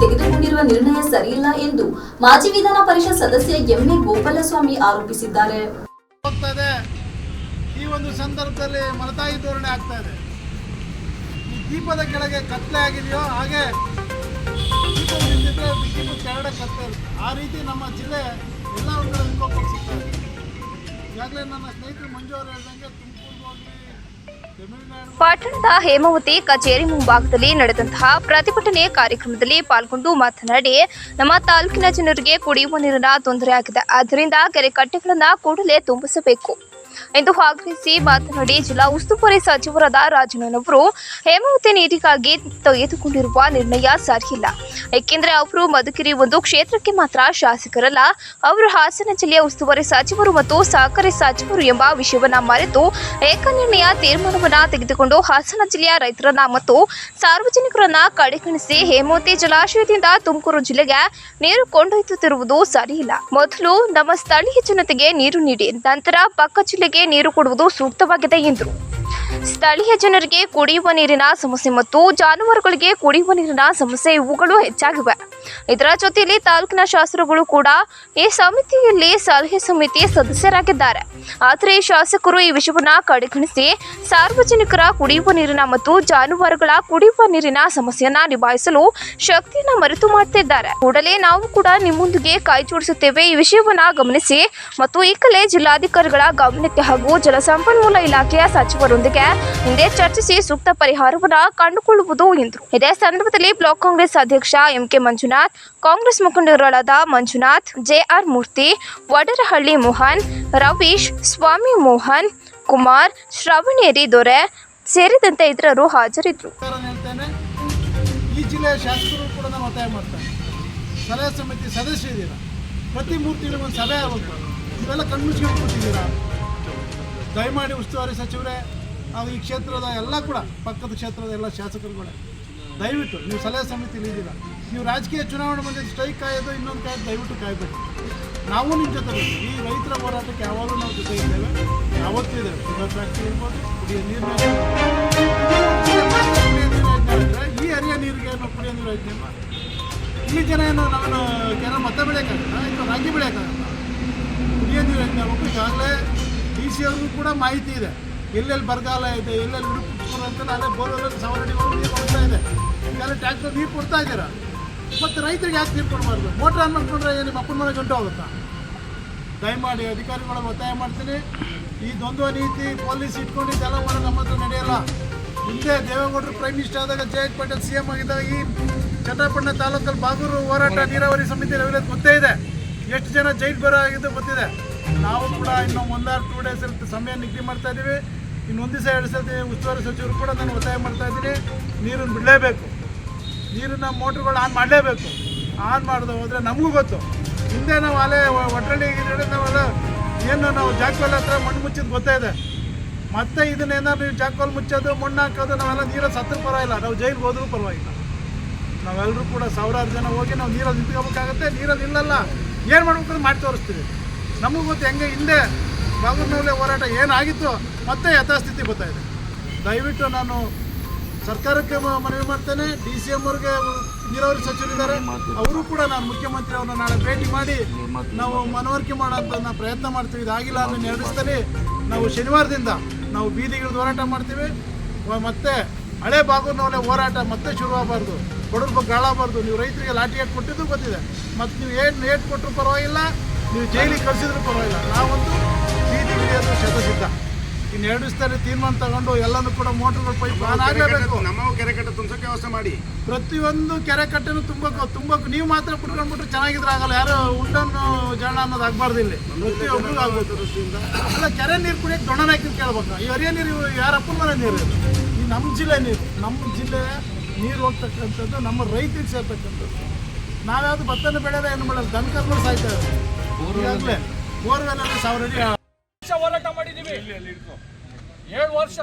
ತೆಗೆದುಕೊಂಡಿರುವ ನಿರ್ಣಯ ಸರಿಯಿಲ್ಲ ಎಂದು ಮಾಜಿ ವಿಧಾನ ಪರಿಷತ್ ಸದಸ್ಯ ಎಂಎ ಗೋಪಾಲಸ್ವಾಮಿ ಆರೋಪಿಸಿದ್ದಾರೆ. ಈ ಒಂದು ಸಂದರ್ಭದಲ್ಲಿ ಮಲತಾಯಿ ಧೋರಣೆ ಆಗ್ತಾ ಇದೆ. ಈ ದೀಪದ ಕೆಳಗೆ ಕತ್ತಲೆ ಆಗಿದೆಯೋ ಹಾಗೆ ದೀಪ ನಿಂತಿದ್ರೆ ದೀಪ ಕೆಳಗಡೆ ಕತ್ತಲೆ. ಆ ರೀತಿ ನಮ್ಮ ಜಿಲ್ಲೆ ಎಲ್ಲ ಕಡೆ ವಿಕೋಪಕ್ಕೆ ಸಿಗ್ತಾ ಇದೆ. ಈಗಾಗಲೇ ನನ್ನ ಸ್ನೇಹಿತರು ಮಂಜು ಅವರು ಹೇಳಿದಂಗೆ ತುಮಕೂರು ಹೋಗಿ ಪಟ್ಟಣದ ಹೇಮಾವತಿ ಕಚೇರಿ ಮುಂಭಾಗದಲ್ಲಿ ನಡೆದಂತಹ ಪ್ರತಿಭಟನೆ ಕಾರ್ಯಕ್ರಮದಲ್ಲಿ ಪಾಲ್ಗೊಂಡು ಮಾತನಾಡಿ, ನಮ್ಮ ತಾಲೂಕಿನ ಜನರಿಗೆ ಕುಡಿಯುವ ನೀರಿನ ತೊಂದರೆ ಆಗಿದೆ, ಆದ್ದರಿಂದ ಕೆರೆ ಕಟ್ಟೆಗಳನ್ನು ಕೂಡಲೇ ತುಂಬಿಸಬೇಕು ಎಂದು ಆಗ್ರಹಿಸಿ ಮಾತನಾಡಿ, ಜಿಲ್ಲಾ ಉಸ್ತುವಾರಿ ಸಚಿವರಾದ ರಾಜಣ್ಣನವರು ಹೇಮಾವತಿ ನೀರಿಗಾಗಿ ತೆಗೆದುಕೊಂಡಿರುವ ನಿರ್ಣಯ ಸರಿಯಿಲ್ಲ. ಏಕೆಂದರೆ ಅವರು ಮಧುಗಿರಿ ಒಂದು ಕ್ಷೇತ್ರಕ್ಕೆ ಮಾತ್ರ ಶಾಸಕರಲ್ಲ, ಅವರು ಹಾಸನ ಜಿಲ್ಲೆಯ ಉಸ್ತುವಾರಿ ಸಚಿವರು ಮತ್ತು ಸಹಕಾರಿ ಸಚಿವರು ಎಂಬ ವಿಷಯವನ್ನ ಮರೆತು ಏಕನಿರ್ಣಯ ತೀರ್ಮಾನವನ್ನ ತೆಗೆದುಕೊಂಡು ಹಾಸನ ಜಿಲ್ಲೆಯ ರೈತರನ್ನ ಮತ್ತು ಸಾರ್ವಜನಿಕರನ್ನ ಕಡೆಗಣಿಸಿ ಹೇಮಾವತಿ ಜಲಾಶಯದಿಂದ ತುಮಕೂರು ಜಿಲ್ಲೆಗೆ ನೀರು ಕೊಂಡೊಯ್ಯುತ್ತಿರುವುದು ಸರಿಯಿಲ್ಲ. ಮೊದಲು ನಮ್ಮ ಸ್ಥಳೀಯ ಜನತೆಗೆ ನೀರು ನೀಡಿ, ನಂತರ ಪಕ್ಕ ಜಿಲ್ಲೆಗೆ ನೀರು ಕೊಡುವುದು ಸೂಕ್ತವಾಗಿದೆ ಎಂದರು. ಸ್ಥಳೀಯ ಜನರಿಗೆ ಕುಡಿಯುವ ನೀರಿನ ಸಮಸ್ಯೆ ಮತ್ತು ಜಾನುವಾರುಗಳಿಗೆ ಕುಡಿಯುವ ನೀರಿನ ಸಮಸ್ಯೆ ಇವುಗಳು ಹೆಚ್ಚಾಗಿವೆ. ಇದರ ಜೊತೆಯಲ್ಲಿ ತಾಲೂಕಿನ ಶಾಸಕರು ಕೂಡ ಈ ಸಮಿತಿಯಲ್ಲಿ ಸಲಹೆ ಸಮಿತಿ ಸದಸ್ಯರಾಗಿದ್ದಾರೆ. ಆದರೆ ಶಾಸಕರು ಈ ವಿಷಯವನ್ನು ಕಡೆಗಣಿಸಿ ಸಾರ್ವಜನಿಕರ ಕುಡಿಯುವ ನೀರಿನ ಮತ್ತು ಜಾನುವಾರುಗಳ ಕುಡಿಯುವ ನೀರಿನ ಸಮಸ್ಯೆಯನ್ನ ನಿಭಾಯಿಸಲು ಶಕ್ತಿಯನ್ನ ಮರೆತು ಮಾಡುತ್ತಿದ್ದಾರೆ. ಕೂಡಲೇ ನಾವು ಕೂಡ ನಿಮ್ಮೊಂದಿಗೆ ಕೈ ಜೋಡಿಸುತ್ತೇವೆ. ಈ ವಿಷಯವನ್ನ ಗಮನಿಸಿ ಮತ್ತು ಈ ಕಲೆ ಜಿಲ್ಲಾಧಿಕಾರಿಗಳ ಗಮನಕ್ಕೆ ಹಾಗೂ ಜಲಸಂಪನ್ಮೂಲ ಇಲಾಖೆಯ ಸಚಿವರೊಂದಿಗೆ ಹಿಂದೆ ಚರ್ಚಿಸಿ ಸೂಕ್ತ ಪರಿಹಾರವನ್ನು ಕಂಡುಕೊಳ್ಳುವುದು ಎಂದರು. ಇದೇ ಸಂದರ್ಭದಲ್ಲಿ ಬ್ಲಾಕ್ ಕಾಂಗ್ರೆಸ್ ಅಧ್ಯಕ್ಷ ಎಂಕೆ ಮಂಜುನಾಥ್, ಕಾಂಗ್ರೆಸ್ ಮುಖಂಡರುಗಳಾದ ಮಂಜುನಾಥ್, ಜೆಆರ್ ಮೂರ್ತಿ, ವಡರಹಳ್ಳಿ ಮೋಹನ್, ರವೀಶ್, ಸ್ವಾಮಿ ಮೋಹನ್, ಕುಮಾರ್, ಶ್ರವಣೇರಿ ದೊರೆ ಸೇರಿದಂತೆ ಇತರರು ಹಾಜರಿದ್ದರು. ಈ ಜಿಲ್ಲೆಯ ಶಾಸಕರು ಕೂಡ ನಾವು ಒತ್ತಾಯ ಮಾಡ್ತಾರೆ. ಸಲಹಾ ಸಮಿತಿ ಸದಸ್ಯರಿದ್ದೀರಾ, ಪ್ರತಿ 3 ತಿಂಗಳಿಗೆ ಒಂದು ಸಭೆ ಆಗಬೇಕು. ಇವೆಲ್ಲ ಕಣ್ಮುಚ್ಕೊಂಡು ಕೂತಿದ್ದೀರಾ. ದಯಮಾಡಿ ಉಸ್ತುವಾರಿ ಸಚಿವರೇ ಹಾಗೂ ಈ ಕ್ಷೇತ್ರದ ಎಲ್ಲ ಕೂಡ ಪಕ್ಕದ ಕ್ಷೇತ್ರದ ಎಲ್ಲ ಶಾಸಕರುಗಳೇ ದಯವಿಟ್ಟು ನೀವು ಸಲಹೆ ಸಮಿತಿಲಿ ಇದ್ದೀರಾ. ನೀವು ರಾಜಕೀಯ ಚುನಾವಣೆ ಬಂದಿದ್ದು ಸ್ಟ್ರೈಕ್ ಕಾಯೋದು ಇನ್ನೊಂದು ಕಾಯೋದು ದಯವಿಟ್ಟು ಕಾಯಬೇಕು. ನಾವು ನಿಮ್ಮ ಜೊತೆ ಬರ್ತೀವಿ. ಈ ರೈತರ ಹೋರಾಟಕ್ಕೆ ಯಾವಾಗಲೂ ನಾವು ಜೊತೆ ಇದ್ದೇವೆ, ಯಾವತ್ತೂ ಇದ್ದೇವೆ. ಶುಗರ್ ಫ್ಯಾಕ್ಟ್ರಿ ಇರ್ಬೋದು, ಕುಡಿಯೋ ನೀರು ಈ ಹರಿಯ ನೀರಿಗೆ ನಾವು ಕುಡಿಯೋ ನೀರು ಯೋಜನೆ ಮಾಡಿ ಈ ಜನ ಏನು ನಾನು ಕೆಲವು ಮತ್ತೆ ಬೆಳೆಯೋಕ್ಕಾಗಲ್ಲ, ಇನ್ನು ರಾಗಿ ಬೆಳೆಯೋಕ್ಕಾಗಲ್ಲ. ಕುಡಿಯೋ ನೀರು ಯೋಜನೆ ಆಗ್ಬೇಕು. ಈಗಾಗಲೇ DC ಅವ್ರಿಗೂ ಕೂಡ ಮಾಹಿತಿ ಇದೆ, ಎಲ್ಲೆಲ್ಲಿ ಬರಗಾಲ ಇದೆ, ಎಲ್ಲೆಲ್ಲಿ ಹುಡುಕಿಸ್ಕೊಂಡು ಅಂತ. ಅಲ್ಲೇ ಬೋರ್ವೆಲ್ಲಲ್ಲಿ 1000 ಅಡಿವರೆಗೂ ನೀರು ಕೊಡ್ತಾ ಇದೆ. ಈಗಾಗಲೇ ಟ್ಯಾಕ್ಟರ್ ನೀರು ಕೊಡ್ತಾ ಇದ್ದೀರಾ, ಮತ್ತು ರೈತರಿಗೆ ಯಾಕೆ ನೀರು ಕೊಡಬಾರ್ದು? ಮೋಟ್ರ್ ಆನ್ ಮಾಡ್ಕೊಂಡ್ರೆ ನಿಮ್ಮ ಅಪ್ಪನ ಮನೆ ಗಂಟು ಹೋಗುತ್ತಾ? ದಯಮಾಡಿ ಅಧಿಕಾರಿಗಳಿಗೆ ಒತ್ತಾಯ ಮಾಡ್ತೀನಿ. ಈ ದ್ವಂದ್ವ ನೀತಿ ಪೊಲೀಸ್ ಇಟ್ಕೊಂಡಿದ್ದೆಲ್ಲ ಕೂಡ ನಮ್ಮ ಹತ್ರ ನಡೆಯಲ್ಲ. ಹಿಂದೆ ದೇವೇಗೌಡರು ಪ್ರೈಮ್ ಮಿನಿಸ್ಟರ್ ಆದಾಗ, ಜಯಂತ್ ಪಾಟೀಲ್ CM ಆಗಿದ್ದಾಗ ಈ ಚನ್ನಪಟ್ಟಣ ತಾಲೂಕಲ್ಲಿ ಬಾಗೂರು ಹೋರಾಟ ನೀರಾವರಿ ಸಮಿತಿ ರವಿಲತ್ ಗೊತ್ತೇ ಇದೆ. ಎಷ್ಟು ಜನ ಜೈಲು ಬರೋ ಆಗಿದ್ದು ಗೊತ್ತಿದೆ. ನಾವು ಕೂಡ ಇನ್ನೂ 1 or 2 ಡೇಸ್ ಸಮಯ ನಿಗದಿ ಮಾಡ್ತಾ ಇದ್ದೀವಿ. ಇನ್ನೊಂದು ದಿವಸ 2 ಸತಿ ಉಸ್ತುವಾರಿ ಸಚಿವರು ಕೂಡ ನಾನು ಒತ್ತಾಯ ಮಾಡ್ತಾ ಇದ್ದೀನಿ. ನೀರನ್ನು ಬಿಡಲೇಬೇಕು, ನೀರನ್ನ ಮೋಟ್ರುಗಳು ಆನ್ ಮಾಡಲೇಬೇಕು. ಆನ್ ಮಾಡದೆ ಹೋದರೆ ನಮಗೂ ಗೊತ್ತು. ಹಿಂದೆ ನಾವು ಅಲ್ಲೇ ಒಟ್ರಳ್ಳಿ ನಾವೆಲ್ಲ ಏನು ನಾವು ಜಾಕ್ವಾಲ್ ಹತ್ರ ಮಣ್ಣು ಮುಚ್ಚಿದ್ದು ಗೊತ್ತೇ ಇದೆ. ಮತ್ತೆ ಇದನ್ನೇನಾದ್ರು ನೀವು ಜಾಕ್ವಾಲ್ ಮುಚ್ಚೋದು, ಮಣ್ಣು ಹಾಕೋದು, ನಾವೆಲ್ಲ ನೀರಲ್ಲಿ ಸತ್ರ ಪರವಾಗಿಲ್ಲ, ನಾವು ಜೈಲಿಗೆ ಹೋದ್ರೂ ಪರವಾಗಿಲ್ಲ. ನಾವೆಲ್ಲರೂ ಕೂಡ 1000 ಜನ ಹೋಗಿ ನಾವು ನೀರಲ್ಲಿ ನಿಂತ್ಕೋಬೇಕಾಗತ್ತೆ. ನೀರಲ್ಲಿ ಇಲ್ಲಲ್ಲ, ಏನು ಮಾಡ್ಬೇಕು ಮಾಡಿ ತೋರಿಸ್ತೀವಿ. ನಮಗೂ ಗೊತ್ತು ಹೆಂಗೆ ಹಿಂದೆ ಬಾಗೂರಿನಲ್ಲೇ ಹೋರಾಟ ಏನಾಗಿತ್ತು, ಮತ್ತೆ ಯಥಾಸ್ಥಿತಿ ಗೊತ್ತಾಯಿದೆ. ದಯವಿಟ್ಟು ನಾನು ಸರ್ಕಾರಕ್ಕೆ ಮನವಿ ಮಾಡ್ತೇನೆ. DCM ಅವ್ರಿಗೆ ನೀರಾವರಿ ಸಚಿವರಿದ್ದಾರೆ, ಅವರು ಕೂಡ ನಾನು ಮುಖ್ಯಮಂತ್ರಿ ಅವ್ರನ್ನ ನಾಳೆ ಭೇಟಿ ಮಾಡಿ ನಾವು ಮನವರಿಕೆ ಮಾಡೋಂಥ ನಾವು ಪ್ರಯತ್ನ ಮಾಡ್ತೀವಿ. ಇದಾಗಿಲ್ಲ ಅಂದರೆ 2 ದಿವಸದಲ್ಲಿ ನಾವು ಶನಿವಾರದಿಂದ ನಾವು ಬೀದಿಗಿಳಿದು ಹೋರಾಟ ಮಾಡ್ತೀವಿ. ಮತ್ತೆ ಹಳೆ ಬಾಗೂರಿನಲ್ಲೇ ಹೋರಾಟ ಮತ್ತೆ ಶುರುವಾಗಬಾರ್ದು, ಬಡವ್ರ ಬಗ್ಗೆ ಹಾಳಾಗಬಾರ್ದು. ನೀವು ರೈತರಿಗೆ ಲಾಠಿ ಏಟ್ ಕೊಟ್ಟಿದ್ದು ಗೊತ್ತಿದೆ, ಮತ್ತು ನೀವು ಏನು ಏಟ್ ಕೊಟ್ಟರು ಪರವಾಗಿಲ್ಲ, ನೀವು ಜೈಲಿಗೆ ಕಳಿಸಿದ್ರು ಪರವಾಗಿಲ್ಲ. ನಾವಂತೂ ಬೀದಿ ಇಳಿಯೋದು ಶತಸಿದ್ಧ. ಇನ್ನು 2 ದಿವಸದಲ್ಲಿ ತೀರ್ಮಾನ ತಗೊಂಡು ಎಲ್ಲನೂ ಕೂಡ ಮೋಟ್ರುಗಳು ಪೈಪ್ ಆನ್ ಆಗಲೇಬೇಕು. ನಮ್ಮ ಕೆರೆ ಕಟ್ಟೆ ತುಂಬಿಸೋಕೆ ವ್ಯವಸ್ಥೆ ಮಾಡಿ, ಪ್ರತಿಯೊಂದು ಕೆರೆ ಕಟ್ಟೆನೂ ತುಂಬಬೇಕು. ನೀವು ಮಾತ್ರ ಬಿಟ್ಕೊಂಡ್ಬಿಟ್ರೆ ಚೆನ್ನಾಗಿದ್ರೆ ಆಗಲ್ಲ. ಯಾರು ಉಂಡನ್ನು ಜಳ ಅನ್ನೋದು ಆಗಬಾರ್ದು. ಇಲ್ಲಿ ಪ್ರತಿಯೊಬ್ಬರಿಗೂ ಆಗ್ಬೋದು. ಅಲ್ಲ, ಕೆರೆ ನೀರು ಕುಡಿಯೋಕೆ ದೊಣ್ಣನ ಹಾಕಿ ಕೇಳ್ಬೇಕು. ಈ ಹರಿಯ ನೀರು ಯಾರಪ್ಪನ ಮನೆ ನೀರು? ಈ ನಮ್ಮ ಜಿಲ್ಲೆ ನೀರು, ನಮ್ಮ ಜಿಲ್ಲೆ ನೀರು ಹೋಗ್ತಕ್ಕಂಥದ್ದು ನಮ್ಮ ರೈತರಿಗೆ ಸೇರ್ತಕ್ಕಂಥದ್ದು. ನಾವ್ಯಾವುದು ಭತ್ತನ ಬೆಳೆದ ಏನು ಮಾಡಲ್ಲ, ದನಕರ್ಗಳು ಸಾಯ್ತಾ ಇದ್ದಾರೆ. ಈಗಾಗಲೇ ಬೋರ್ವೆಲ್ಲಲ್ಲಿ 1000 ಅಡಿ ಹೋರಾಟ ಮಾಡಿದ್ದೀವಿ. 7 ವರ್ಷ